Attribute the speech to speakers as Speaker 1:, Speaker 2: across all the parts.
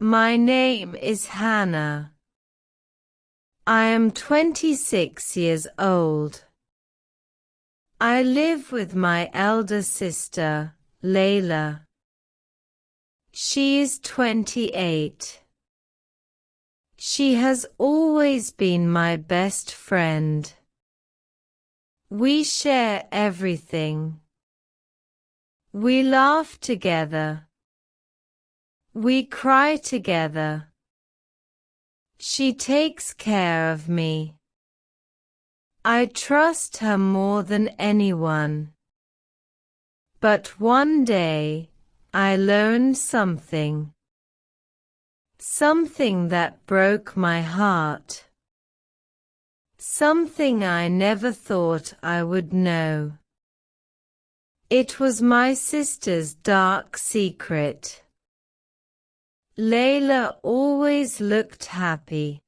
Speaker 1: My name is Hana. I am 26 years old. I live with my elder sister, Laila. She is 28. She has always been my best friend. We share everything. We laugh together. We cry together. She takes care of me. I trust her more than anyone. But one day, I learned something. Something that broke my heart. Something I never thought I would know. It was my sister's dark secret. Laila always looked happy.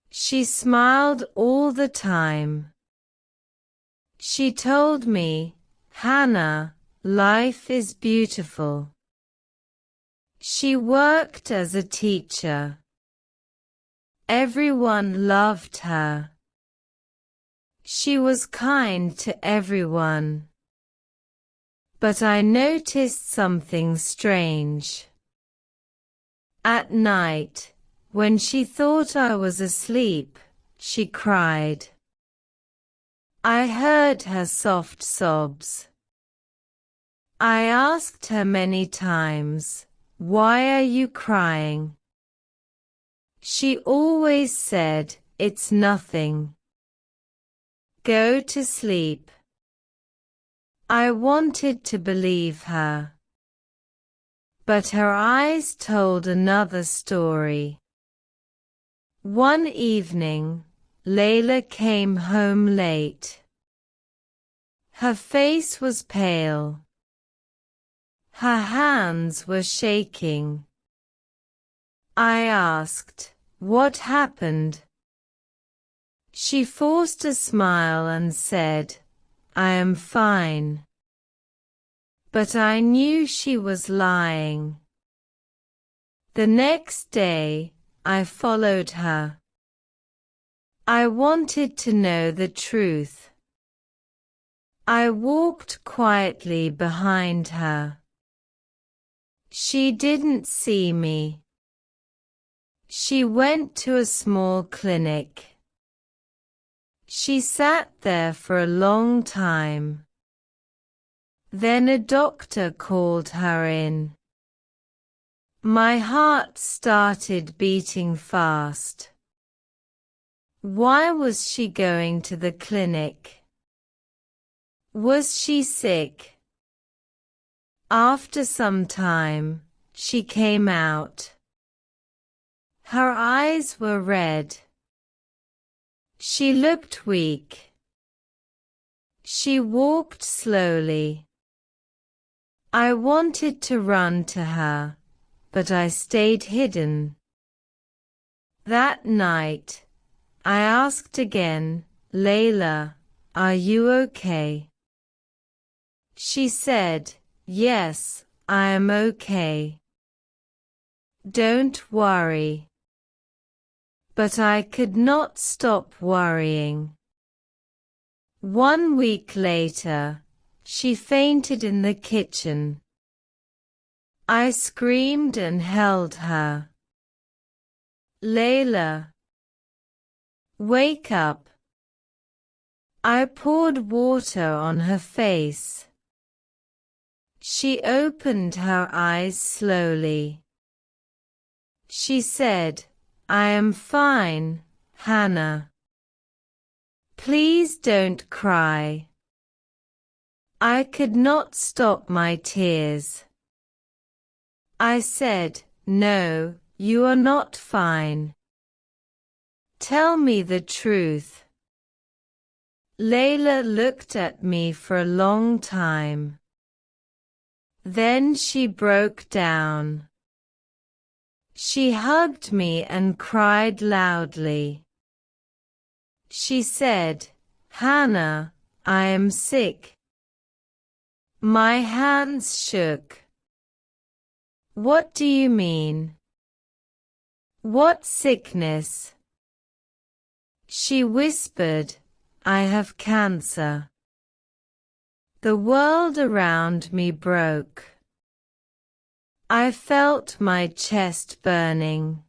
Speaker 1: She smiled all the time. She told me, "Hana, life is beautiful." She worked as a teacher. Everyone loved her. She was kind to everyone. But I noticed something strange. At night, when she thought I was asleep, she cried. I heard her soft sobs. I asked her many times, "Why are you crying?" She always said, "It's nothing. Go to sleep." I wanted to believe her. But her eyes told another story. One evening, Laila came home late. Her face was pale. Her hands were shaking. I asked, "What happened?" She forced a smile and said, "I am fine." But I knew she was lying. The next day, I followed her. I wanted to know the truth. I walked quietly behind her. She didn't see me. She went to a small clinic. She sat there for a long time. Then a doctor called her in. My heart started beating fast. Why was she going to the clinic? Was she sick? After some time, she came out. Her eyes were red. She looked weak. She walked slowly. I wanted to run to her, but I stayed hidden. That night, I asked again, "Laila, are you okay?" She said, "Yes, I am okay. Don't worry." But I could not stop worrying. 1 week later, she fainted in the kitchen. I screamed and held her. "Laila, wake up." I poured water on her face. She opened her eyes slowly. She said, "I am fine, Hana. Please don't cry." I could not stop my tears. I said, "No, you are not fine. Tell me the truth." Laila looked at me for a long time. Then she broke down. She hugged me and cried loudly. She said, "Hana, I am sick." My hands shook. What do you mean? What sickness? She whispered, I have cancer. The world around me broke. I felt my chest burning.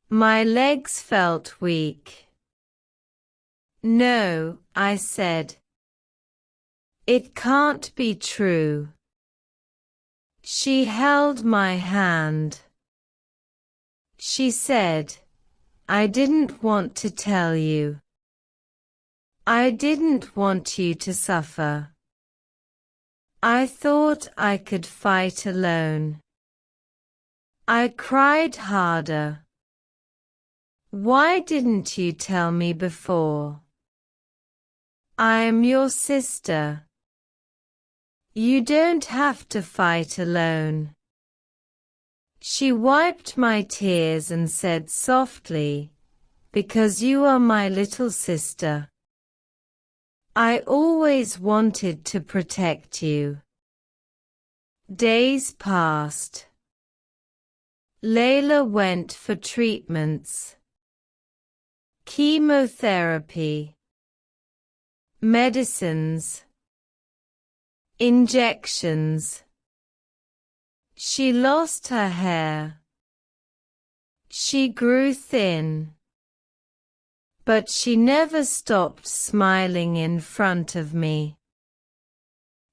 Speaker 1: My legs felt weak. No, I said. It can't be true. She held my hand. She said, I didn't want to tell you. I didn't want you to suffer. I thought I could fight alone. I cried harder. Why didn't you tell me before? I am your sister. You don't have to fight alone. She wiped my tears and said softly, because you are my little sister. I always wanted to protect you. Days passed. Laila went for treatments. Chemotherapy. Medicines. Injections. She lost her hair. She grew thin. But she never stopped smiling in front of me.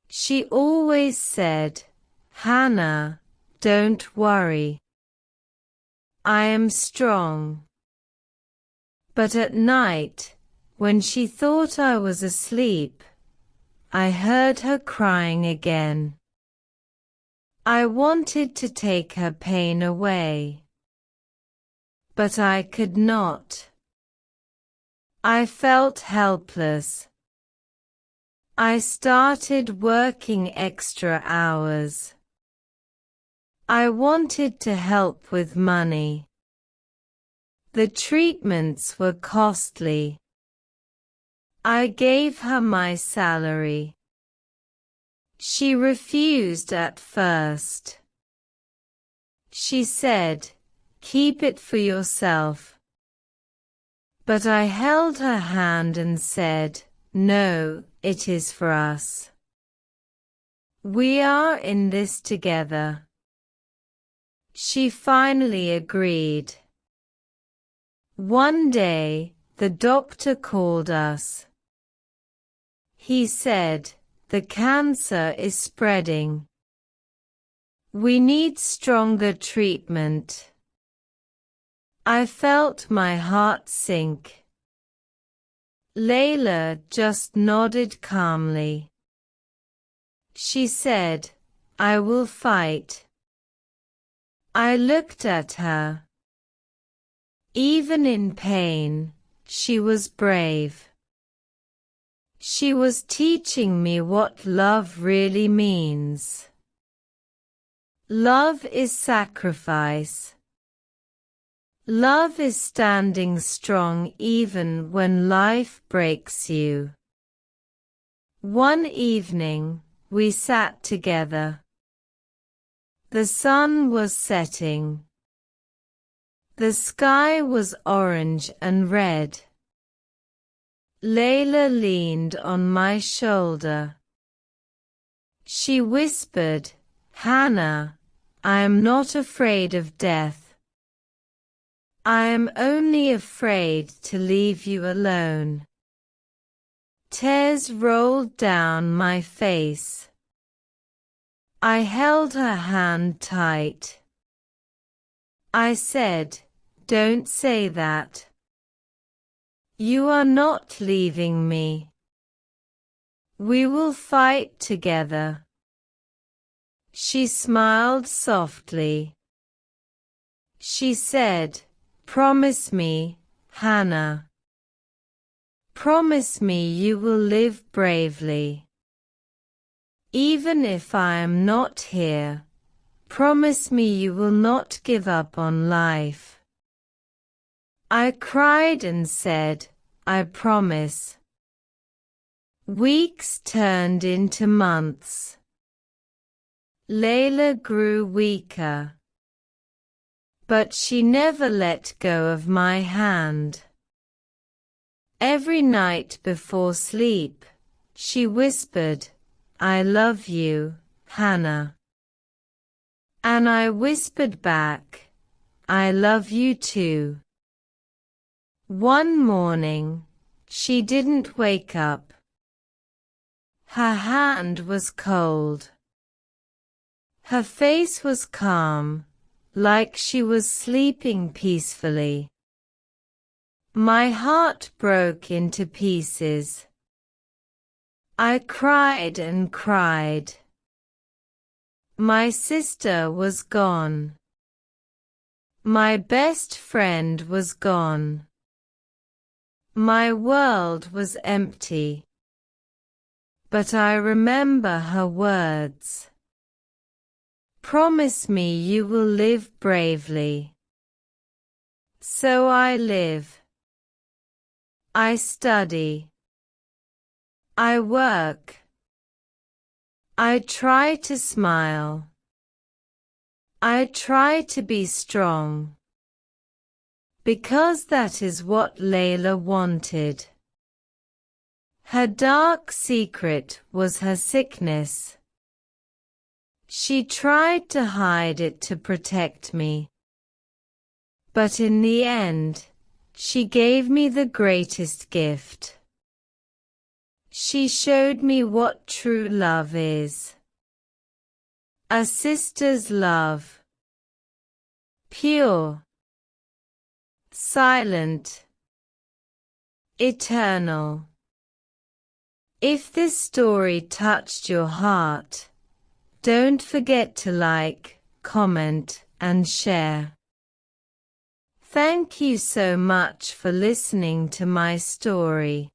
Speaker 1: She always said, Hana, don't worry. I am strong. But at night, when she thought I was asleep, I heard her crying again. I wanted to take her pain away. But I could not. I felt helpless. I started working extra hours. I wanted to help with money. The treatments were costly. I gave her my salary. She refused at first. She said, keep it for yourself. But I held her hand and said, no, it is for us. We are in this together. She finally agreed. One day, the doctor called us. He said, the cancer is spreading. We need stronger treatment. I felt my heart sink. Laila just nodded calmly. She said, I will fight. I looked at her. Even in pain, she was brave. She was teaching me what love really means. Love is sacrifice. Love is standing strong even when life breaks you. One evening, we sat together. The sun was setting. The sky was orange and red. Laila leaned on my shoulder. She whispered, Hana, I am not afraid of death. I am only afraid to leave you alone. Tears rolled down my face. I held her hand tight. I said, don't say that. You are not leaving me. We will fight together. She smiled softly. She said, promise me, Hana. Promise me you will live bravely. Even if I am not here, promise me you will not give up on life. I cried and said, I promise. Weeks turned into months. Laila grew weaker, but she never let go of my hand. Every night before sleep, she whispered, "I love you, Hana." And I whispered back, "I love you too." One morning, she didn't wake up. Her hand was cold. Her face was calm, like she was sleeping peacefully. My heart broke into pieces. I cried and cried. My sister was gone. My best friend was gone. My world was empty. But I remember her words. "Promise me you will live bravely." So I live. I study. I work. I try to smile. I try to be strong. Because that is what Laila wanted. Her dark secret was her sickness. She tried to hide it to protect me. But in the end, she gave me the greatest gift. She showed me what true love is. A sister's love. Pure. Silent. Eternal. If this story touched your heart, don't forget to like, comment, and share. Thank you so much for listening to my story.